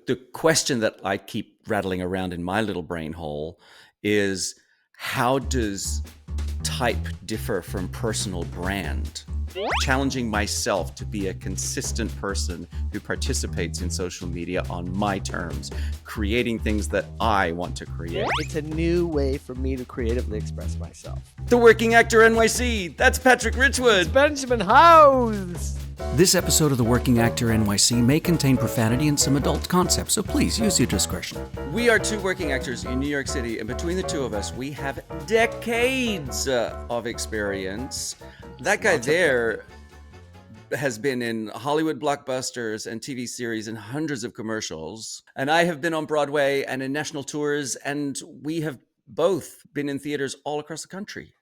the question that I keep rattling around in my little brain hole is, how does type differ from personal brand? Challenging myself to be a consistent person who participates in social media on my terms, creating things that I want to create. It's a new way for me to creatively express myself. The Working Actor NYC, that's Patrick Richwood. It's Benjamin House. This episode of The Working Actor NYC may contain profanity and some adult concepts, so please use your discretion. We are two working actors in New York City, and between the two of us, we have decades of experience. That guy there has been in Hollywood blockbusters and TV series and hundreds of commercials. And I have been on Broadway and in national tours, and we have both been in theaters all across the country.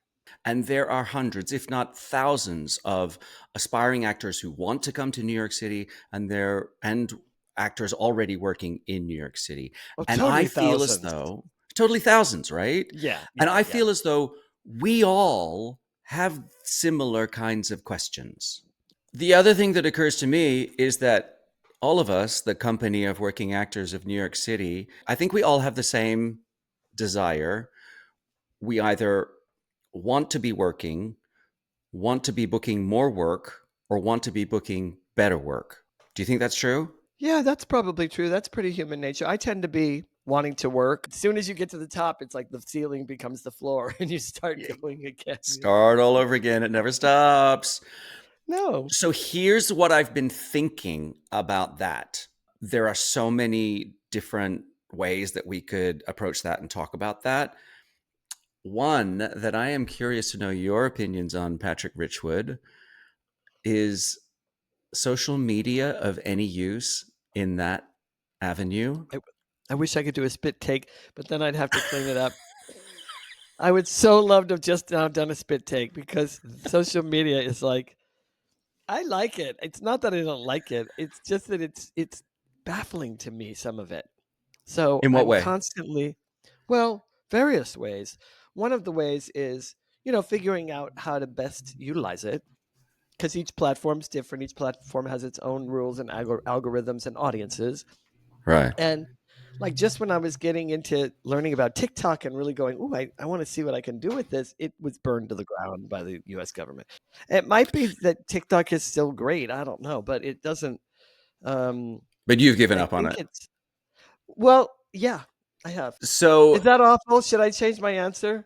And there are hundreds, if not thousands, of aspiring actors who want to come to New York City, and actors already working in New York City. And totally I feel thousands. as though totally thousands, right? Yeah. And I feel as though we all have similar kinds of questions. The other thing that occurs to me is that all of us, the company of working actors of New York City, I think we all have the same desire. We either want to be working, want to be booking more work, or want to be booking better work. Do you think that's true? Yeah, that's probably true. That's pretty human nature. I tend to be wanting to work. As soon as you get to the top, it's like the ceiling becomes the floor and you start going again. Start all over again. It never stops. No. So here's what I've been thinking about that. There are so many different ways that we could approach that and talk about that. One that I am curious to know your opinions on, Patrick Richwood, is social media of any use in that avenue? I wish I could do a spit take, but then I'd have to clean it up. I would so love to have just now done a spit take, because social media is like, I like it. It's not that I don't like it. It's just that it's baffling to me, some of it. So In what I'm way? constantly, various ways. One of the ways is, figuring out how to best utilize it, because each platform's different. Each platform has its own rules and algorithms and audiences. Right. And like just when I was getting into learning about TikTok and really going, ooh, I want to see what I can do with this, it was burned to the ground by the US government. It might be that TikTok is still great. I don't know, but it doesn't. But you've given up on it. Well, yeah, I have. So is that awful? Should I change my answer?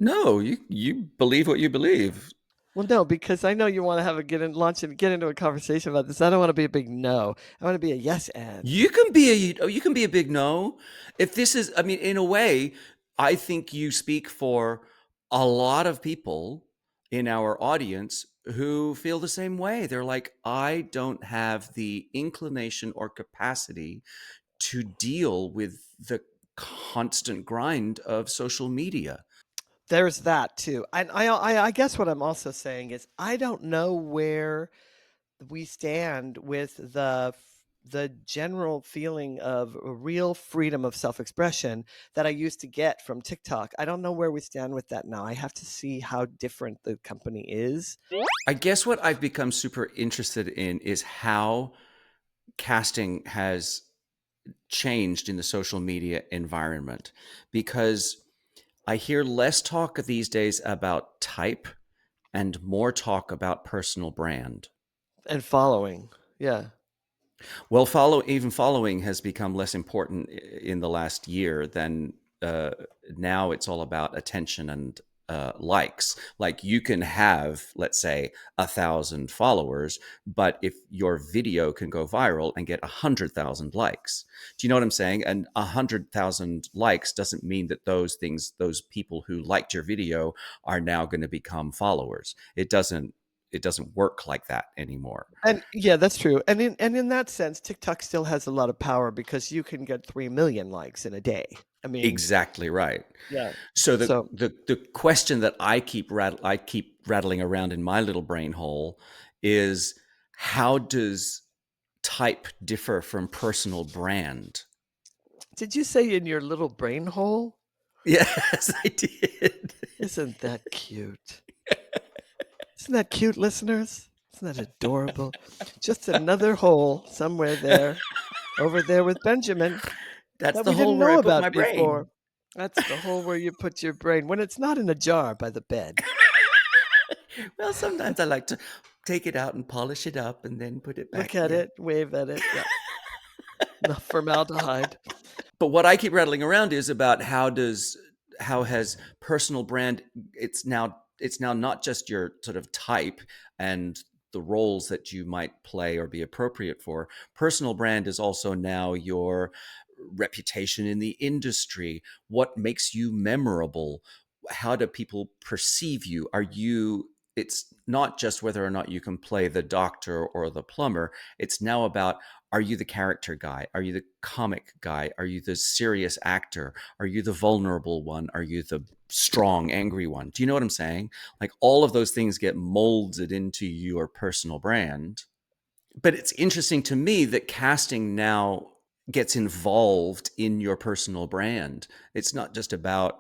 No, you believe what you believe. Well, no, because I know you want to get into a conversation about this. I don't want to be a big no. I want to be a yes and. You can be a big no. If this is, I mean, in a way, I think you speak for a lot of people in our audience who feel the same way. They're like, I don't have the inclination or capacity to deal with the constant grind of social media. There's that too. And I guess what I'm also saying is I don't know where we stand with the general feeling of real freedom of self-expression that I used to get from TikTok. I don't know where we stand with that now. I have to see how different the company is. I guess what I've become super interested in is how casting has changed in the social media environment, because I hear less talk these days about type and more talk about personal brand. And following. Yeah. Well, following has become less important in the last year than now. It's all about attention and likes. Like you can have, let's say, 1,000 followers, but if your video can go viral and get 100,000 likes, do you know what I'm saying? And 100,000 likes doesn't mean that those people who liked your video are now going to become followers. It doesn't work like that anymore. And yeah, that's true. And in that sense, TikTok still has a lot of power because you can get 3 million likes in a day. I mean, exactly right. Yeah. So the question that I keep rattling around in my little brain hole is, how does type differ from personal brand? Did you say in your little brain hole? Yes, I did. Isn't that cute? Isn't that cute, listeners? Isn't that adorable? Just another hole somewhere there. over there with Benjamin That's that the we hole didn't where I know put about my before. brain. That's the hole where you put your brain when it's not in a jar by the bed. Well, sometimes I like to take it out and polish it up and then put it back. Look at Yeah. it, wave at it. Yeah, the formaldehyde. But what I keep rattling around is about how has personal brand, it's now not just your sort of type and the roles that you might play or be appropriate for. Personal brand is also now your reputation in the industry, what makes you memorable, how do people perceive you? It's not just whether or not you can play the doctor or the plumber. It's now about, are you the character guy? Are you the comic guy? Are you the serious actor? Are you the vulnerable one? Are you the strong, angry one? Do you know what I'm saying? Like all of those things get molded into your personal brand. But it's interesting to me that casting now gets involved in your personal brand. It's not just about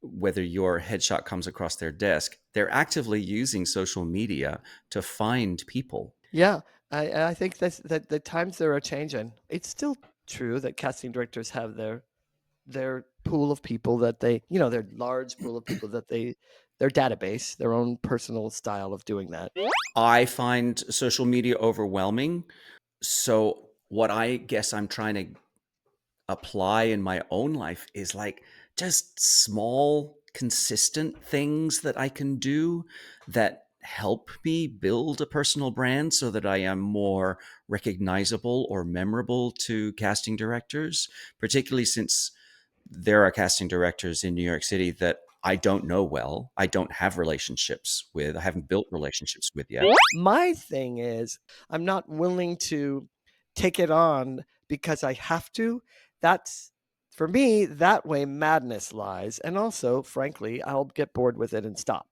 whether your headshot comes across their desk. They're actively using social media to find people. Yeah, I think that the times there are changing. It's still true that casting directors have their pool of people that they, their large pool of people that their database, their own personal style of doing that. I find social media overwhelming. So, what I guess I'm trying to apply in my own life is like just small, consistent things that I can do that help me build a personal brand so that I am more recognizable or memorable to casting directors, particularly since there are casting directors in New York City that I don't know well. I don't have relationships with, I haven't built relationships with yet. My thing is, I'm not willing to take it on because I have to. That's for me, that way madness lies. And also, frankly, I'll get bored with it and stop.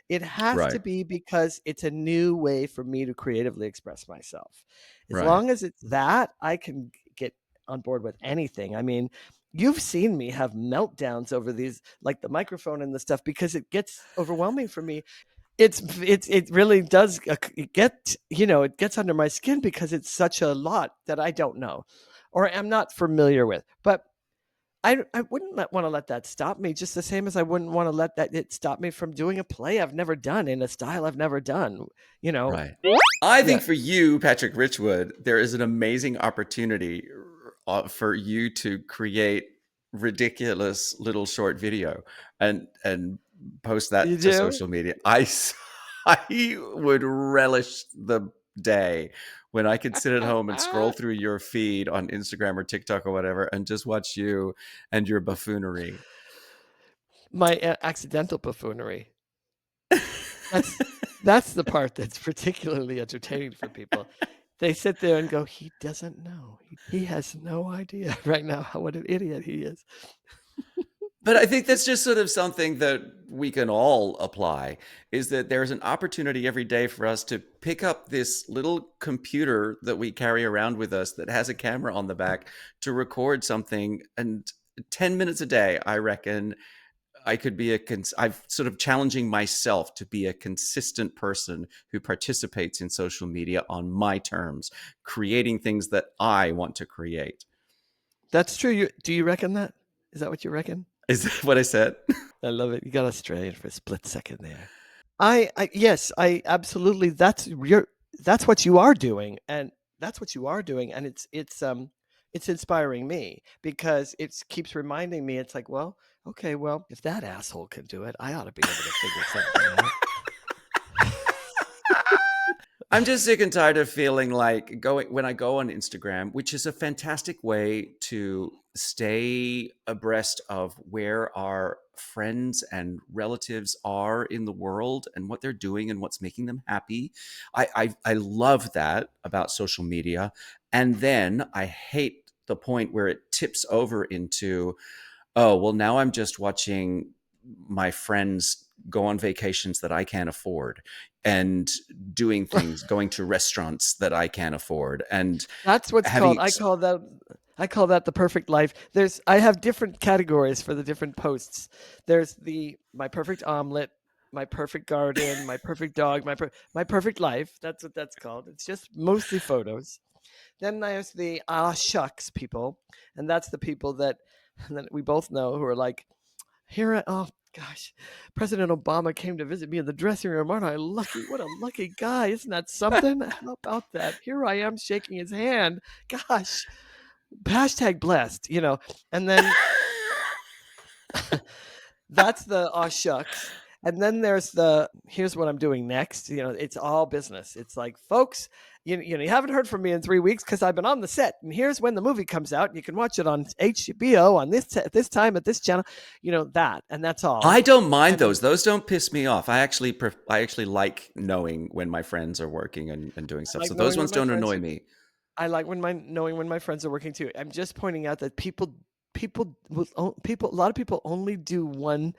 It has to Right, be because it's a new way for me to creatively express myself. As right. long as it's that, I can get on board with anything. I mean, you've seen me have meltdowns over these, like the microphone and the stuff, because it gets overwhelming for me. It really does it gets under my skin because it's such a lot that I don't know or I'm not familiar with. But I wouldn't want to let that stop me, just the same as I wouldn't want to let that it stop me from doing a play I've never done in a style I've never done. You know, Right. I yeah. think for you, Patrick Richwood, there is an amazing opportunity for you to create ridiculous little short video and post You that to do? social media. I would relish the day when I could sit at home and scroll through your feed on Instagram or TikTok or whatever and just watch you and your buffoonery. My accidental buffoonery. That's that's the part that's particularly entertaining for people. They sit there and go, "He doesn't know. He has no idea right now what an idiot he is." But I think that's just sort of something that we can all apply, is that there's an opportunity every day for us to pick up this little computer that we carry around with us that has a camera on the back to record something. And 10 minutes a day, I reckon I could be I've sort of challenging myself to be a consistent person who participates in social media on my terms, creating things that I want to create. That's true. Do you reckon that? Is that what you reckon? Is that what I said? I love it. You got Australian for a split second there. Yes, I absolutely. That's what you are doing, and that's what you are doing, and it's inspiring me because it keeps reminding me. It's like, well, okay, well, if that asshole can do it, I ought to be able to figure something out. I'm just sick and tired of feeling like when I go on Instagram, which is a fantastic way to stay abreast of where our friends and relatives are in the world and what they're doing and what's making them happy. I love that about social media. And then I hate the point where it tips over into, oh, well, now I'm just watching my friends go on vacations that I can't afford and doing things, going to restaurants that I can't afford and That's what's called. having. I call that the perfect life. I have different categories for the different posts. There's my perfect omelet, my perfect garden, my perfect dog, my perfect life. That's what that's called. It's just mostly photos. Then there's the shucks people, and that's the people that we both know who are like, oh gosh, President Obama came to visit me in the dressing room. Aren't I lucky? What a lucky guy. Isn't that something? How about that? Here I am shaking his hand. Gosh, hashtag blessed, and then that's the shucks. And then there's the here's what I'm doing next. It's all business. It's like, folks, you haven't heard from me in 3 weeks because I've been on the set. And here's when the movie comes out. You can watch it on HBO on this time at this channel. That, and that's all. I don't mind those. Those don't piss me off. I actually like knowing when my friends are working and doing stuff. So those ones don't annoy me. I like knowing when my friends are working too. I'm just pointing out that a lot of people only do one.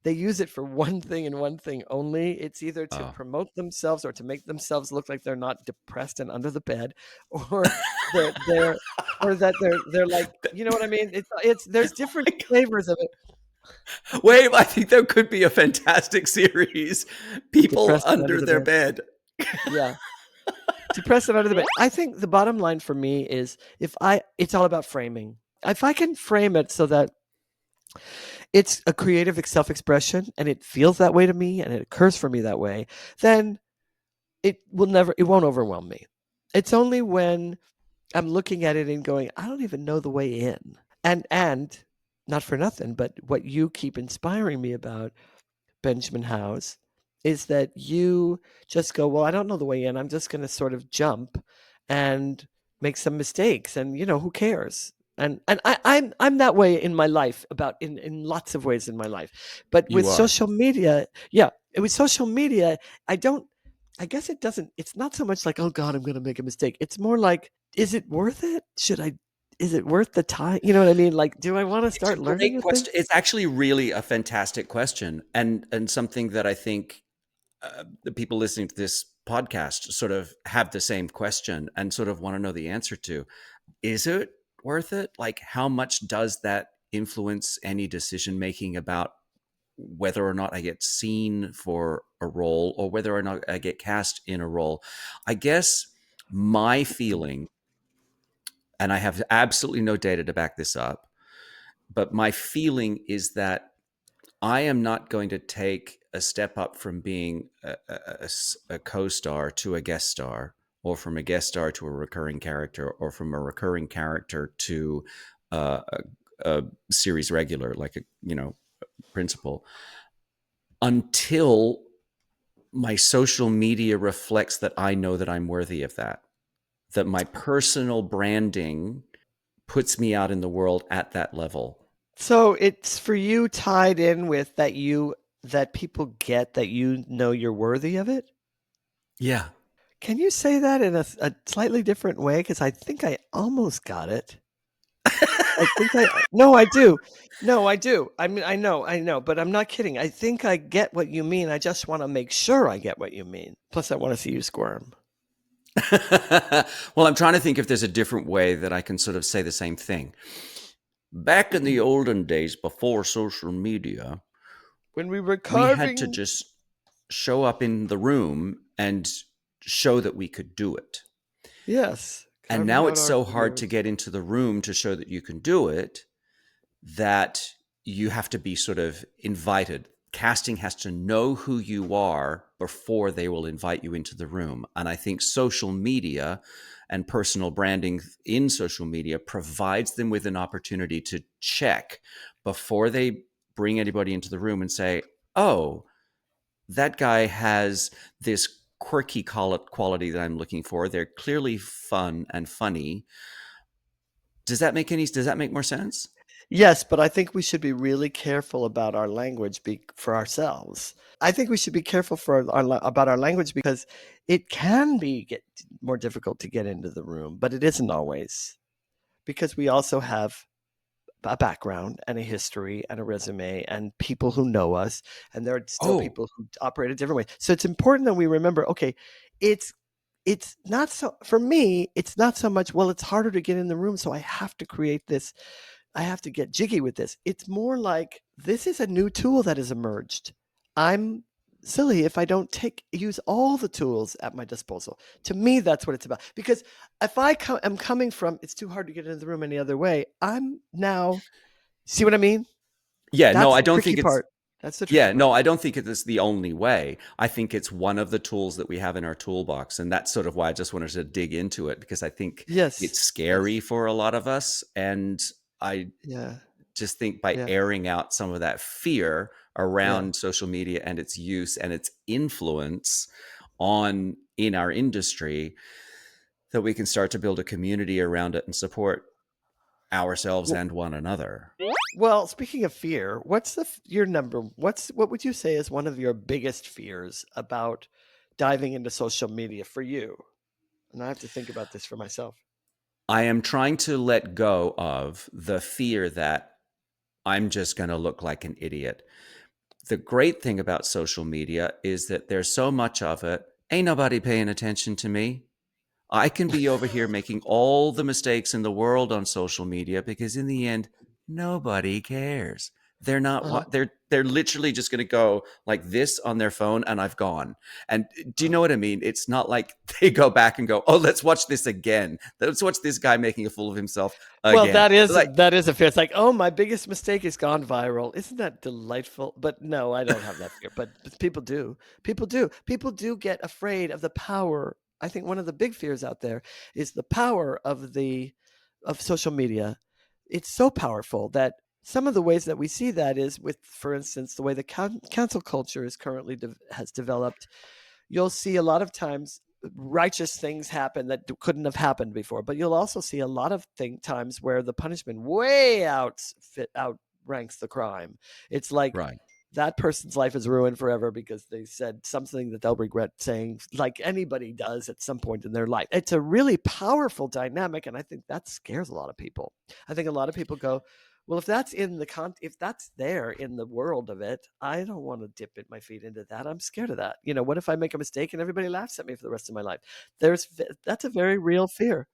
They use it for one thing and one thing only. It's either to promote themselves or to make themselves look like they're not depressed and under the bed, or they're like, you know what I mean? There's different flavors of it. Wait, I think there could be a fantastic series. People Depressed under their bed. Yeah. Depressed and under the bed. I think the bottom line for me is it's all about framing. If I can frame it so that it's a creative self-expression and it feels that way to me and it occurs for me that way, then it won't overwhelm me. It's only when I'm looking at it and going, I don't even know the way in. And not for nothing, but what you keep inspiring me about, Benjamin Howes, is that you just go, well, I don't know the way in. I'm just going to sort of jump and make some mistakes, and who cares? And I'm that way in my life, in lots of ways in my life. But with social media, I guess it's not so much like, oh God, I'm going to make a mistake. It's more like, is it worth it? Is it worth the time? You know what I mean? Like, do I want to start learning? It's actually really a fantastic question, and something that I think the people listening to this podcast sort of have the same question and sort of want to know the answer to. Is it worth it? Like, how much does that influence any decision making about whether or not I get seen for a role or whether or not I get cast in a role? I guess my feeling, and I have absolutely no data to back this up, but my feeling is that I am not going to take a step up from being a co-star to a guest star, or from a guest star to a recurring character, or from a recurring character to a series regular, like a principal, until my social media reflects that I know that I'm worthy of that my personal branding puts me out in the world at that level. So it's for you tied in with that people get that you're worthy of it? Yeah. Can you say that in a slightly different way? Because I think I almost got it. No, I do. I mean, I know, but I'm not kidding. I think I get what you mean. I just want to make sure I get what you mean. Plus, I want to see you squirm. Well, I'm trying to think if there's a different way that I can sort of say the same thing. Back in the olden days, before social media, when we were carving, we had to just show up in the room and show that we could do it. Yes. And now it's so hard to get into the room to show that you can do it that you have to be sort of invited. Casting has to know who you are before they will invite you into the room. And I think social media and personal branding in social media provides them with an opportunity to check before they bring anybody into the room and say, oh, that guy has this quirky quality that I'm looking for. They're clearly fun and funny. Does that make more sense? Yes, but I think we should be really careful about our language for ourselves. I think we should be careful about our language because it can get more difficult to get into the room, but it isn't always, because we also have a background and a history and a resume and people who know us, and there are still people who operate a different way. So it's important that we remember, okay, it's not so, for me, it's not so much, well, it's harder to get in the room, so I have to create this. I have to get jiggy with this. It's more like, this is a new tool that has emerged. I'm silly if I don't use all the tools at my disposal. To me, that's what it's about. Because if I am coming from, it's too hard to get into the room any other way. I'm now, see what I mean? Yeah, no, That's I the don't tricky think it's part. That's the tricky yeah, part. no, I don't think it is the only way. I think it's one of the tools that we have in our toolbox, and that's sort of why I just wanted to dig into it because I think Yes. it's Yes. scary for a lot of us, and I Yeah. just think by Yeah. airing out some of that fear Yeah. around social media and its use and its influence on in our industry, that we can start to build a community around it and support ourselves Well, and one another. well, speaking of fear, what's your number? What would you say is one of your biggest fears about diving into social media for you? And I have to think about this for myself. I am trying to let go of the fear that I'm just going to look like an idiot. The great thing about social media is that there's so much of it. Ain't nobody paying attention to me. I can be over here making all the mistakes in the world on social media because in the end, nobody cares. They're not Uh-huh. they're literally just going to go like this on their phone and I've gone. And do you know Uh-huh. what I mean? It's not like they go back and go, "Oh, let's watch this again. Let's watch this guy making a fool of himself Well, again." Like that is a fear. It's like, oh, my biggest mistake has gone viral. Isn't that delightful? But no, I don't have that fear. But people do. People do. People do get afraid of the power. I think one of the big fears out there is the power of social media. It's so powerful that some of the ways that we see that is with, for instance, the way the cancel culture is currently has developed. You'll see a lot of times righteous things happen that couldn't have happened before, but you'll also see a lot of times where the punishment way outranks the crime. It's like right. that person's life is ruined forever because they said something that they'll regret saying, like anybody does at some point in their life. It's a really powerful dynamic, and I think that scares a lot of people. I think a lot of people go, well, if that's if that's there in the world of it, I don't want to dip my feet into that. I'm scared of that. What if I make a mistake and everybody laughs at me for the rest of my life? That's a very real fear.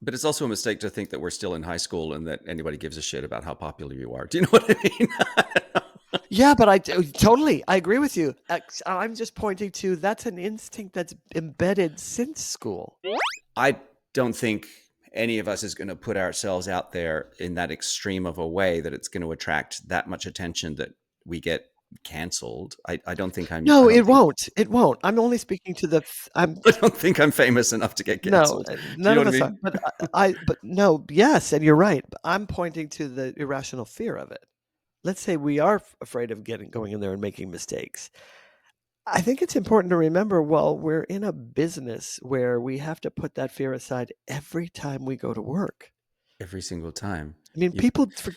But it's also a mistake to think that we're still in high school and that anybody gives a shit about how popular you are. Do you know what I mean? Yeah, but totally, I agree with you. I'm just pointing to that's an instinct that's embedded since school. I don't think any of us is going to put ourselves out there in that extreme of a way that it's going to attract that much attention that we get canceled. I don't think No, it won't. It won't. I'm only speaking to I'm I don't think I'm famous enough to get no, canceled. Do you none know of what I us are. mean? But but no, yes, and you're right. But I'm pointing to the irrational fear of it. Let's say we are afraid of going in there and making mistakes. I think it's important to remember, well, we're in a business where we have to put that fear aside every time we go to work. Every single time. I mean, You've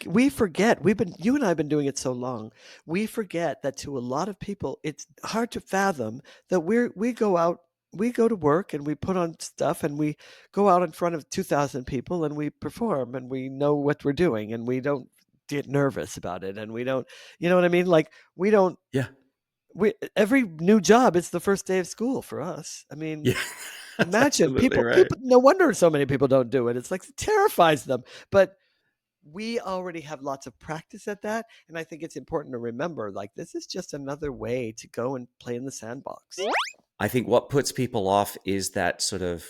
we forget. You and I have been doing it so long. We forget that to a lot of people, it's hard to fathom that we go out, we go to work and we put on stuff and we go out in front of 2,000 people and we perform and we know what we're doing and we don't get nervous about it and we don't, you know what I mean? Like we don't, yeah. every new job is the first day of school for us. I mean, Yeah. That's imagine absolutely people, right. no wonder so many people don't do it. It's like it terrifies them. But we already have lots of practice at that. And I think it's important to remember, like, this is just another way to go and play in the sandbox. I think what puts people off is that sort of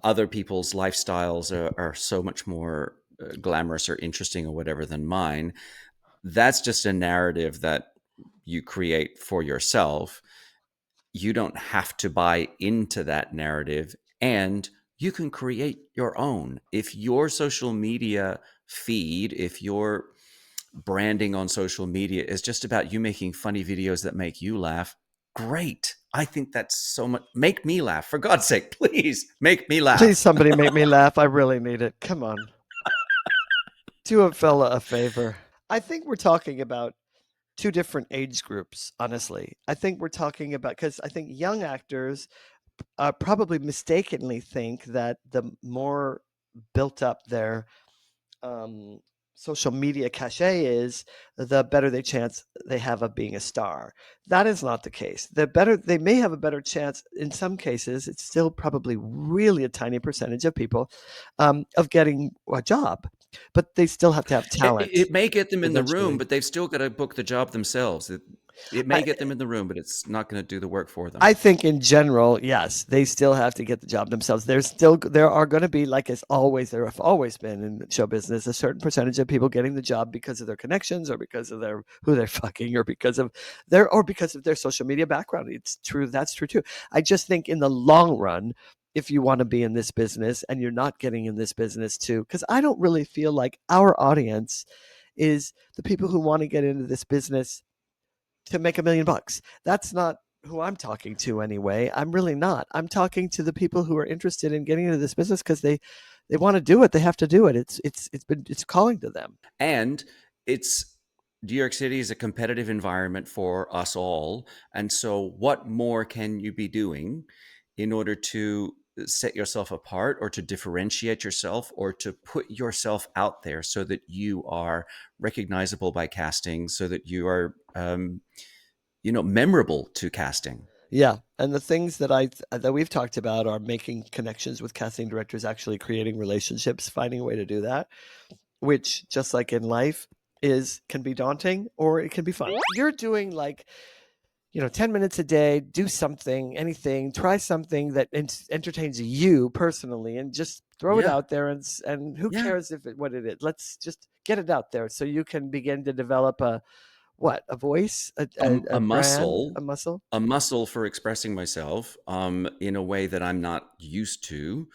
other people's lifestyles are so much more glamorous or interesting or whatever than mine. That's just a narrative that you create for yourself. You don't have to buy into that narrative, and you can create your own. If your social media feed, if your branding on social media is just about you making funny videos that make you laugh, great. I think that's so much. Make me laugh. For God's sake, please make me Please, laugh. somebody make me laugh. I really need it. Come on. Do a fella a favor. I think we're talking about two different age groups, honestly. I think we're talking about, because I think young actors probably mistakenly think that the more built up their social media cachet is, the better the chance they have of being a star. That is not the case. They may have a better chance in some cases. It's still probably really a tiny percentage of people of getting a job, but they still have to have talent It may get them in the room, eventually. but they've still got to book the job themselves. It may get them in the room, but it's not going to do the work for them. I think in general, yes, they still have to get the job themselves. There are going to be, like as always, there have always been in show business, a certain percentage of people getting the job because of their connections or because of who they're fucking or because of their social media background. It's true. That's true too. I just think in the long run, if you want to be in this business and you're not getting in this business too, because I don't really feel like our audience is the people who want to get into this business to make $1 million. That's not who I'm talking to anyway. I'm really not. I'm talking to the people who are interested in getting into this business because they want to do it. They have to do it. It's calling to them. And New York City is a competitive environment for us all. And so what more can you be doing in order to set yourself apart or to differentiate yourself or to put yourself out there so that you are recognizable by casting, so that you are, memorable to casting? Yeah, and the things that we've talked about are making connections with casting directors, actually creating relationships, finding a way to do that, which, just like in life, can be daunting or it can be fun. You're doing 10 minutes a day, do something, anything, try something that entertains you personally, and just throw it out there. And who cares what it is? Let's just get it out there so you can begin to develop a voice, a brand, muscle, a muscle for expressing myself in a way that I'm not used to,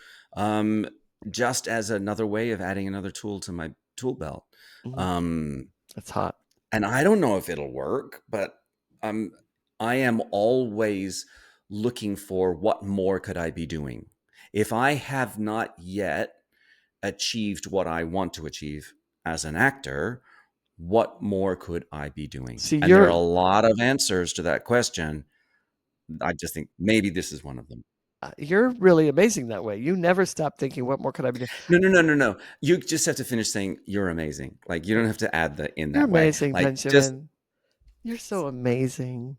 just as another way of adding another tool to my tool belt. That's hot. And I don't know if it'll work, but I am always looking for what more could I be doing. If I have not yet achieved what I want to achieve as an actor, what more could I be doing? And there are a lot of answers to that question. I just think maybe this is one of them. You're really amazing that way. You never stop thinking, what more could I be doing? No. You just have to finish saying you're amazing. Like, you don't have to add the in that You're way. amazing, Like, Benjamin. You're so amazing.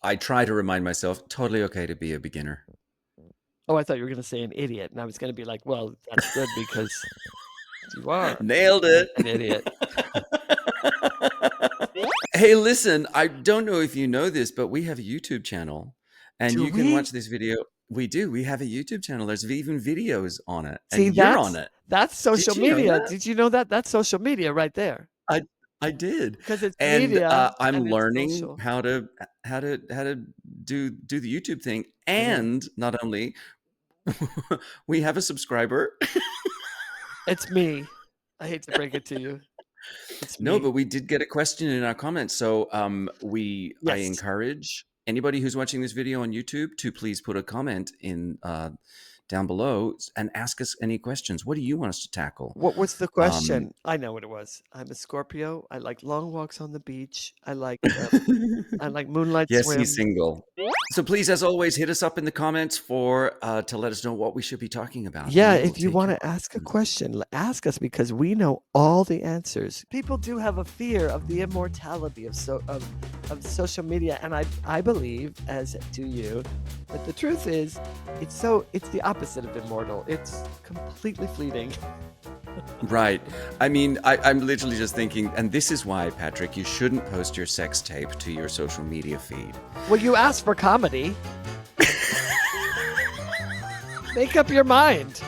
I try to remind myself, totally okay to be a beginner. Oh, I thought you were going to say an idiot. And I was going to be like, well, that's good because you are. Nailed it. An idiot. Hey, listen, I don't know if you know this, but we have a YouTube channel and you can watch this video. We do. We have a YouTube channel. There's even videos on it. See, and you're on it. That's social media. Did you know that? That's social media right there. I did. Because it's and media. I'm and learning how to do the YouTube thing. And not only we have a subscriber. It's me. I hate to break it to you. No, but we did get a question in our comments. So I encourage anybody who's watching this video on YouTube to please put a comment in down below and ask us any questions. What do you want us to tackle? What was the question? I know what it was. I'm a Scorpio. I like long walks on the beach. I like moonlight swim. Yes, he's single. So please, as always, hit us up in the comments to let us know what we should be talking about. Yeah, if you want to ask a question, ask us because we know all the answers. People do have a fear of the immortality of social media, and I believe, as do you, that the truth is, it's the opposite of immortal. It's completely fleeting. Right. I mean, I'm literally just thinking, and this is why, Patrick, you shouldn't post your sex tape to your social media feed. Well, you asked for comedy. Make up your mind.